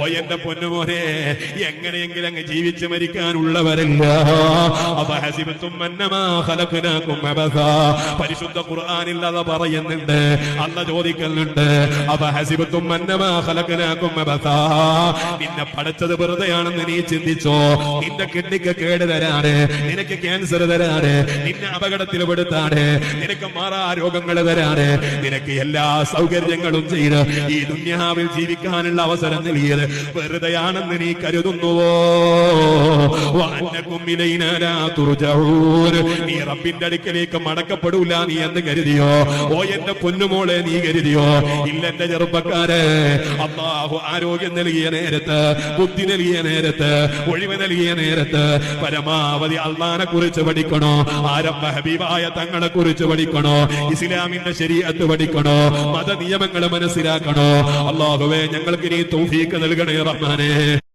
ഓ എന്റെ പൊന്നുമോനെ, എങ്ങനെയെങ്കിലും അങ്ങ് ജീവിച്ചു മരിക്കാനുള്ളവരല്ല. പരിശുദ്ധ ഖുർആനിൽ അത് പറയുന്നുണ്ട്. അല്ലാഹ് ചോദിക്കുന്നുണ്ട്, നിന്നെ പഠിച്ചത് വെറുതെയാണെന്ന് നീ ചിന്തിച്ചോ? നിന്റെ കിഡ്നിക്ക് കേട് തരാണ്, നിനക്ക് ക്യാൻസർ തരാണ്, നിന്നെ അപകടത്തിൽ പെടുത്താണ്, നിനക്ക് മാറാ രോഗങ്ങൾ തരാണ്, നിനക്ക് എല്ലാ സൗകര്യങ്ങളും ചെയ്ത് ഈ ദുനിയാവിൽ ജീവിക്കാനുള്ള അവസരം നൽകിയത് വെറുതെയാണെന്ന് നീ കരുതുന്നുവോ? നീ റബ്ബിന്റെ അടുക്കലേക്ക് മടക്കപ്പെടൂല നീ എന്ന് കരുതിയോ? ഓ എന്റെ പൊന്നുമോളെ, നീ കരുതിയോ? ഇല്ല എന്റെ ചെറുപ്പക്കാരെ, അല്ലാഹു ആരോഗ്യം നൽകിയ നേരത്ത്, ബുദ്ധി നൽകിയ നേരത്ത്, ഒഴിവ് നൽകിയ നേരത്ത് പരമാവധി അള്ളാനെ കുറിച്ച് പഠിക്കണോ, ആരംഭ ഹബീബായ തങ്ങളെ കുറിച്ച് പഠിക്കണോ, ഇസ്ലാമിന്റെ ശരീഅത്ത് പഠിക്കണോ, മത നിയമങ്ങൾ മനസ്സിലാക്കണോ. അല്ലാഹുവേ, ഞങ്ങൾക്ക് നീ തൗഫീഖ് നൽകണേ റഹ്മാനേ.